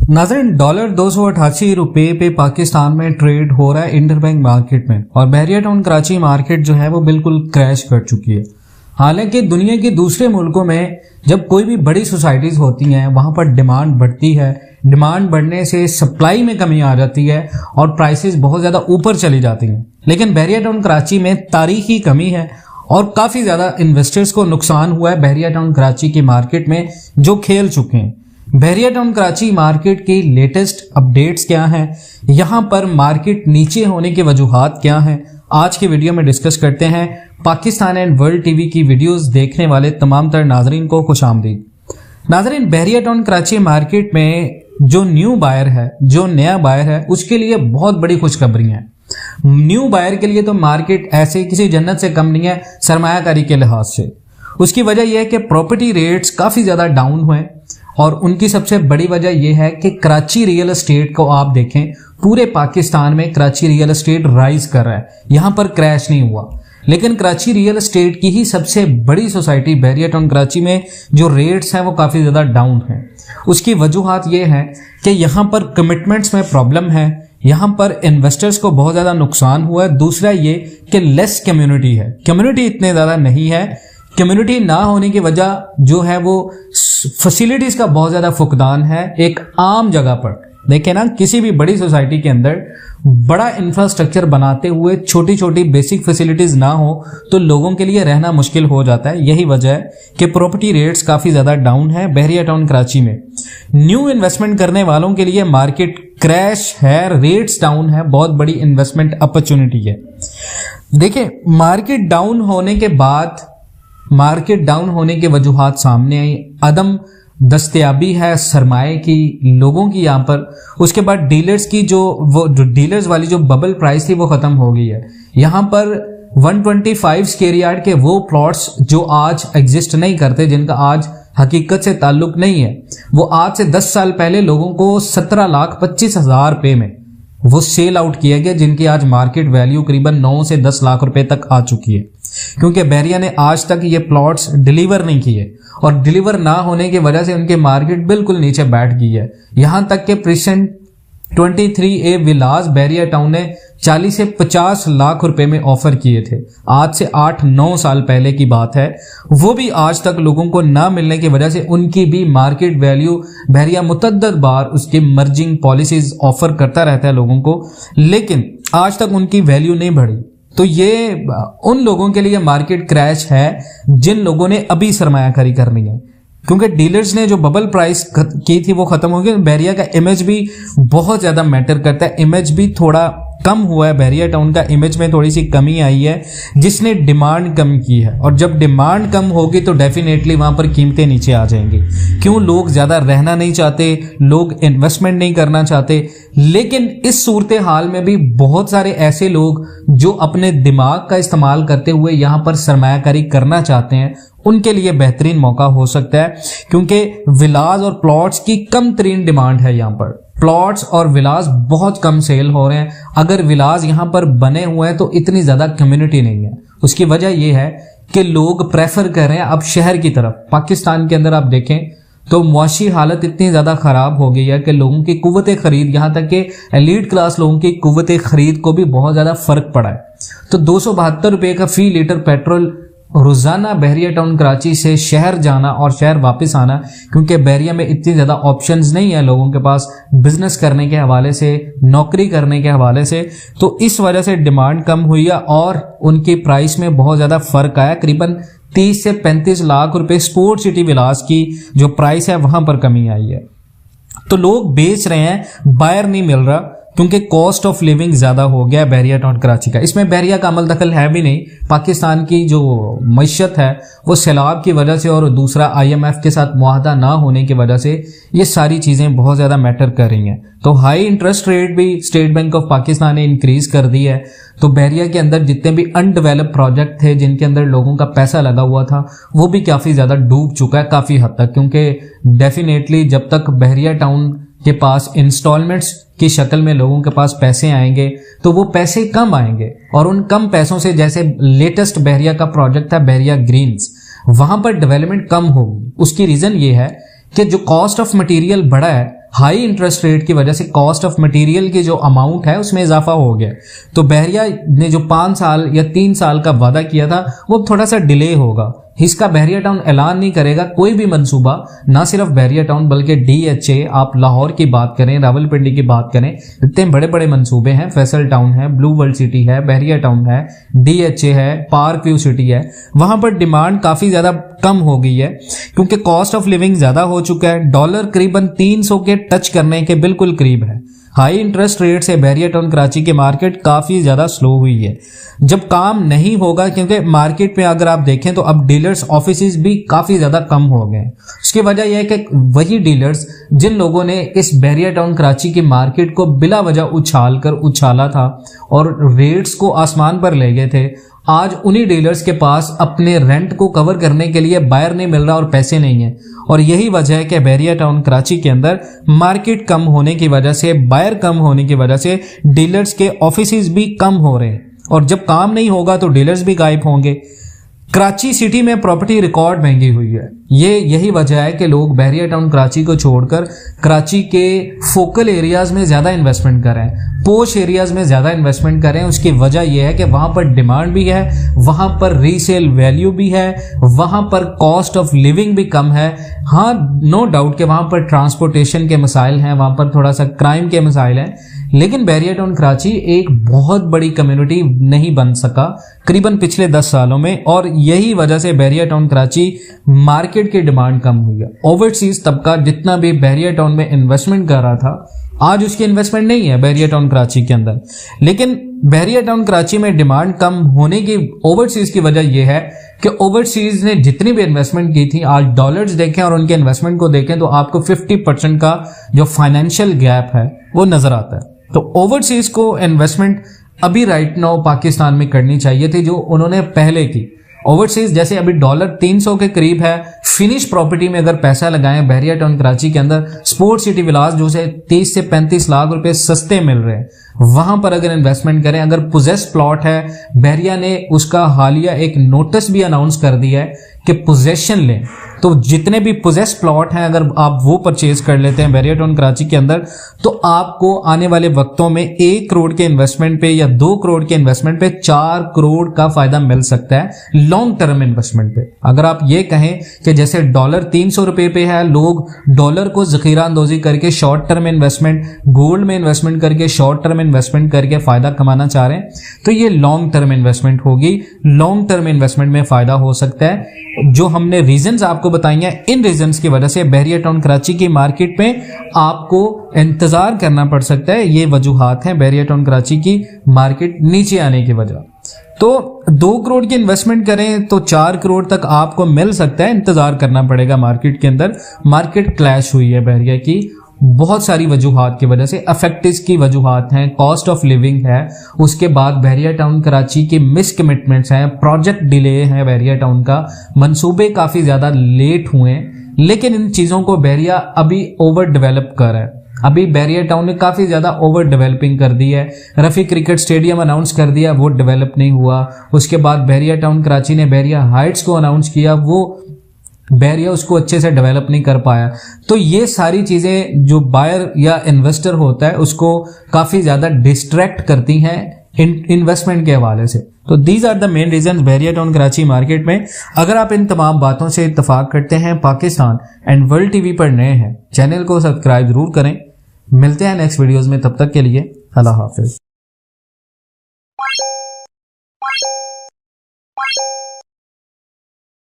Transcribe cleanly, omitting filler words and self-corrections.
नाज़रीन, डॉलर 288 रुपए पे पाकिस्तान में ट्रेड हो रहा है इंटरबैंक मार्केट में, और बहरिया टाउन कराची मार्केट जो है वो बिल्कुल क्रैश कर चुकी है। हालांकि दुनिया के दूसरे मुल्कों में जब कोई भी बड़ी सोसाइटीज होती हैं वहां पर डिमांड बढ़ती है, डिमांड बढ़ने से सप्लाई में कमी आ जाती है और प्राइसेस बहुत ज्यादा ऊपर चली जाती हैं। लेकिन बहरिया टाउन कराची में तारीखी कमी है और काफी ज्यादा इन्वेस्टर्स को नुकसान हुआ है बहरिया टाउन कराची की मार्केट में, जो खेल चुके हैं। बहरिया टाउन कराची मार्केट की लेटेस्ट अपडेट्स क्या हैं, यहां पर मार्केट नीचे होने की वजूहात क्या हैं, आज के वीडियो में डिस्कस करते हैं। पाकिस्तान एंड वर्ल्ड टीवी की वीडियोस देखने वाले तमाम तर नाजरीन को खुशामदीद। नाजरीन, बहरिया टाउन कराची मार्केट में जो न्यू बायर है, जो नया बायर है, उसके लिए बहुत बड़ी खुशखबरी है। न्यू बायर के लिए तो मार्केट ऐसे किसी जन्नत से कम नहीं है सरमायाकारी के लिहाज से। उसकी वजह यह है कि प्रॉपर्टी रेट्स काफी ज्यादा डाउन हुए और उनकी सबसे बड़ी वजह यह है कि कराची रियल एस्टेट को आप देखें, पूरे पाकिस्तान में कराची रियल एस्टेट राइज कर रहा है, यहां पर क्रैश नहीं हुआ। लेकिन कराची रियल एस्टेट की ही सबसे बड़ी सोसाइटी बहरिया टाउन कराची में जो रेट्स हैं वो काफी ज्यादा डाउन हैं। उसकी वजूहात ये है कि यहां पर कमिटमेंट्स में प्रॉब्लम है, यहां पर इन्वेस्टर्स को बहुत ज्यादा नुकसान हुआ है। दूसरा ये कि लेस कम्युनिटी है, कम्युनिटी इतने ज्यादा नहीं है। कम्युनिटी ना होने की वजह जो है वो फैसिलिटीज का बहुत ज्यादा फुकदान है। एक आम जगह पर देखें ना, किसी भी बड़ी सोसाइटी के अंदर बड़ा इंफ्रास्ट्रक्चर बनाते हुए छोटी छोटी बेसिक फैसिलिटीज ना हो तो लोगों के लिए रहना मुश्किल हो जाता है। यही वजह है कि प्रॉपर्टी रेट्स काफी ज्यादा डाउन है बहरिया टाउन कराची में। न्यू इन्वेस्टमेंट करने वालों के लिए मार्केट क्रैश है, रेट्स डाउन है, बहुत बड़ी इन्वेस्टमेंट अपॉर्चुनिटी है। देखिए, मार्केट डाउन होने के वजूहात सामने आई। अदम दस्तयाबी है सरमाए की, लोगों की यहाँ पर। उसके बाद डीलर्स की जो डीलर्स वाली जो बबल प्राइस थी वो खत्म हो गई है। यहाँ पर 125 स्क्वायर यार्ड के वो प्लॉट्स जो आज एग्जिस्ट नहीं करते, जिनका आज हकीकत से ताल्लुक नहीं है, वो आज से 10 साल पहले लोगों को 17,25,000 रुपए में वो सेल आउट किया गया, जिनकी आज मार्केट वैल्यू करीबन 9 से 10 लाख रुपए तक आ चुकी है। क्योंकि बहरिया ने आज तक ये प्लॉट्स डिलीवर नहीं किए और डिलीवर ना होने की वजह से उनकी मार्केट बिल्कुल नीचे बैठ गई है। यहां तक के प्रेजेंट 23A विलास बहरिया टाउन ने 40 से 50 लाख रुपए में ऑफर किए थे, आज से 8-9 साल पहले की बात है। वो भी आज तक लोगों को ना मिलने की वजह से उनकी भी मार्केट वैल्यू, बहरिया मुतअद्दिद बार उसकी मर्जिंग पॉलिसीज ऑफर करता रहता है लोगों को, लेकिन आज तक उनकी वैल्यू नहीं बढ़ी। तो ये उन लोगों के लिए मार्केट क्रैश है जिन लोगों ने अभी सरमायाकारी करनी है, क्योंकि डीलर्स ने जो बबल प्राइस की थी वो खत्म हो गई। बहरिया का इमेज भी बहुत ज्यादा मैटर करता है, इमेज भी थोड़ा कम हुआ है। बहरिया टाउन का इमेज में थोड़ी सी कमी आई है, जिसने डिमांड कम की है, और जब डिमांड कम होगी तो डेफिनेटली वहां पर कीमतें नीचे आ जाएंगी। क्यों? लोग ज्यादा रहना नहीं चाहते, लोग इन्वेस्टमेंट नहीं करना चाहते। लेकिन इस सूरत हाल में भी बहुत सारे ऐसे लोग जो अपने दिमाग का इस्तेमाल करते हुए यहां पर सरमायाकारी करना चाहते हैं, उनके लिए बेहतरीन मौका हो सकता है, क्योंकि विलास और प्लॉट्स की कम तरीन डिमांड है। यहाँ पर प्लॉट्स और विलास बहुत कम सेल हो रहे हैं। अगर विलास यहाँ पर बने हुए हैं तो इतनी ज्यादा कम्युनिटी नहीं है। उसकी वजह यह है कि लोग प्रेफर कर रहे हैं अब शहर की तरफ। पाकिस्तान के अंदर आप देखें तो मुआशी हालत इतनी ज्यादा खराब हो गई है कि लोगों की कुव्वत खरीद, यहाँ तक कि एलीट क्लास लोगों की कुव्वत खरीद को भी बहुत ज्यादा फर्क पड़ा है। तो 272 रुपए का फी लीटर पेट्रोल रोजाना बहरिया टाउन कराची से शहर जाना और शहर वापस आना, क्योंकि बहरिया में इतनी ज्यादा ऑप्शंस नहीं है लोगों के पास बिजनेस करने के हवाले से, नौकरी करने के हवाले से। तो इस वजह से डिमांड कम हुई है और उनकी प्राइस में बहुत ज्यादा फर्क आया। करीबन 30 से 35 लाख रुपए स्पोर्ट सिटी विलास की जो प्राइस है वहां पर कमी आई है। तो लोग बेच रहे हैं, बायर नहीं मिल रहा, क्योंकि कॉस्ट ऑफ लिविंग ज्यादा हो गया है बहरिया टाउन कराची का। इसमें बहरिया का अमल दखल है भी नहीं। पाकिस्तान की जो मईशत है वो सैलाब की वजह से और दूसरा IMF के साथ मुआहदा ना होने की वजह से ये सारी चीजें बहुत ज्यादा मैटर कर रही हैं। तो हाई इंटरेस्ट रेट भी स्टेट बैंक ऑफ पाकिस्तान ने इंक्रीज कर दी है। तो बहरिया के अंदर जितने भी अनडेवलप्ड प्रोजेक्ट थे, जिनके अंदर लोगों का पैसा लगा हुआ था, वो भी काफी ज्यादा डूब चुका है काफी हद तक। क्योंकि डेफिनेटली जब तक बहरिया टाउन के पास इंस्टॉलमेंट्स की शक्ल में लोगों के पास पैसे आएंगे तो वो पैसे कम आएंगे, और उन कम पैसों से, जैसे लेटेस्ट बहरिया का प्रोजेक्ट था बहरिया ग्रीन्स, वहां पर डेवलपमेंट कम होगी। उसकी रीजन ये है कि जो कॉस्ट ऑफ मटेरियल बढ़ा है, हाई इंटरेस्ट रेट की वजह से कॉस्ट ऑफ मटेरियल की जो अमाउंट है उसमें इजाफा हो गया। तो बहरिया ने जो 5 साल या 3 साल का वादा किया था वो थोड़ा सा डिले होगा। इसका बहरिया टाउन ऐलान नहीं करेगा कोई भी मंसूबा, ना सिर्फ बहरिया टाउन बल्कि DHA, आप लाहौर की बात करें, रावलपिंडी की बात करें, इतने बड़े बड़े मंसूबे हैं। फैसल टाउन है, ब्लू वर्ल्ड सिटी है, बहरिया टाउन है, DHA है, पार्क व्यू सिटी है। वहां पर डिमांड काफी ज्यादा कम हो गई है क्योंकि कॉस्ट ऑफ लिविंग ज्यादा हो चुका है। डॉलर करीबन 300 के टच करने के बिल्कुल करीब है। हाई इंटरेस्ट रेट से बहरिया टाउन कराची की मार्केट काफी ज्यादा स्लो हुई है। जब काम नहीं होगा, क्योंकि मार्केट में अगर आप देखें तो अब डीलर्स ऑफिसेज भी काफी ज्यादा कम हो गए। उसकी वजह यह है कि वही डीलर्स जिन लोगों ने इस बहरिया टाउन कराची की मार्केट को बिला वजह उछाला था और रेट्स को आसमान पर ले गए थे, आज उन्हीं डीलर्स के पास अपने रेंट को कवर करने के लिए बायर नहीं मिल रहा और पैसे नहीं है। और यही वजह है कि बहरिया टाउन कराची के अंदर मार्केट कम होने की वजह से, बायर कम होने की वजह से डीलर्स के ऑफिसेज भी कम हो रहे हैं। और जब काम नहीं होगा तो डीलर्स भी गायब होंगे। कराची सिटी में प्रॉपर्टी रिकॉर्ड महंगी हुई है। यही वजह है कि लोग बहरिया टाउन कराची को छोड़कर कराची के फोकल एरियाज में ज्यादा इन्वेस्टमेंट करें, पोश एरियाज में ज्यादा इन्वेस्टमेंट करें। उसकी वजह यह है कि वहां पर डिमांड भी है, वहां पर रीसेल वैल्यू भी है, वहां पर कॉस्ट ऑफ लिविंग भी कम है। हाँ, नो डाउट कि वहां पर ट्रांसपोर्टेशन के मसाइल हैं, वहां पर थोड़ा सा क्राइम के मसाइल हैं, लेकिन बहरिया टाउन कराची एक बहुत बड़ी कम्युनिटी नहीं बन सका करीबन पिछले 10 सालों में। और यही वजह से बहरिया टाउन कराची मार्केट की डिमांड कम हुई है। ओवरसीज तबका जितना भी बहरिया टाउन में इन्वेस्टमेंट कर रहा था, आज उसकी इन्वेस्टमेंट नहीं है बहरिया टाउन कराची के अंदर। लेकिन बहरिया टाउन कराची में डिमांड कम होने की ओवरसीज की वजह यह है कि ओवरसीज ने जितनी भी इन्वेस्टमेंट की थी, आज डॉलर्स देखें और उनके इन्वेस्टमेंट को देखें तो आपको 50% का जो फाइनेंशियल गैप है वो नजर आता है। तो ओवरसीज को इन्वेस्टमेंट अभी राइट नाउ पाकिस्तान में करनी चाहिए थी जो उन्होंने पहले की। ओवरसीज जैसे अभी डॉलर 300 के करीब है, फिनिश प्रॉपर्टी में अगर पैसा लगाएं बहरिया टाउन कराची के अंदर, स्पोर्ट सिटी विलास जो से 30 से 35 लाख रुपए सस्ते मिल रहे हैं, वहां पर अगर इन्वेस्टमेंट करें। अगर पोजेस प्लॉट है, बहरिया ने उसका हालिया एक नोटिस भी अनाउंस कर दिया है कि पोजेशन लें, तो जितने भी पोजेस प्लॉट हैं अगर आप वो परचेज कर लेते हैं बहरिया टाउन कराची के अंदर, तो आपको आने वाले वक्तों में 1 करोड़ के इन्वेस्टमेंट पे या 2 करोड़ के इन्वेस्टमेंट पे 4 करोड़ का फायदा मिल सकता है लॉन्ग टर्म इन्वेस्टमेंट पे। अगर आप ये कहें कि जैसे डॉलर 300 रुपए पे है, लोग डॉलर को जखीरा अंदोजी करके शॉर्ट टर्म इन्वेस्टमेंट, गोल्ड में इन्वेस्टमेंट करके शॉर्ट टर्म इन्वेस्टमेंट करके फायदा कमाना चाह रहे हैं, तो ये लॉन्ग टर्म इन्वेस्टमेंट होगी। लॉन्ग टर्म इन्वेस्टमेंट में फायदा हो सकता है। जो हमने रीजंस आपको बताएंगे, इन रीजंस की वजह से बहरिया टाउन कराची की मार्केट में आपको इंतजार करना पड़ सकता है। ये वजूहात हैं बहरिया टाउन कराची की मार्केट नीचे आने की वजह। तो 2 करोड़ की इन्वेस्टमेंट करें तो 4 करोड़ तक आपको मिल सकता है, इंतजार करना पड़ेगा मार्केट के अंदर। मार्केट क्लैश हुई है बहरिया की बहुत सारी वजूहात की वजह से। अफेक्टिव की वजूहात हैं, कॉस्ट ऑफ लिविंग है, उसके बाद बहरिया टाउन कराची की मिस कमिटमेंट्स हैं, प्रोजेक्ट डिले है, बहरिया टाउन का मंसूबे काफी ज्यादा लेट हुए हैं। लेकिन इन चीजों को बहरिया अभी ओवर डेवलप कर रहा है। अभी बहरिया टाउन ने काफी ज्यादा ओवर डेवलपिंग कर दी है। रफी क्रिकेट स्टेडियम अनाउंस कर दिया, वो डेवलप नहीं हुआ। उसके बाद बहरिया टाउन कराची ने बहरिया हाइट्स को अनाउंस किया, वो बहरिया उसको अच्छे से डेवलप नहीं कर पाया। तो ये सारी चीजें जो बायर या इन्वेस्टर होता है उसको काफी ज्यादा डिस्ट्रैक्ट करती हैं इन्वेस्टमेंट के हवाले से। तो these are the main reason Bahria town Karachi market में। अगर आप इन तमाम बातों से इत्तेफाक करते हैं, पाकिस्तान एंड वर्ल्ड टीवी पर नए हैं, चैनल को सब्सक्राइब जरूर करें। मिलते हैं नेक्स्ट वीडियोस में, तब तक के लिए अल्लाह हाफिज।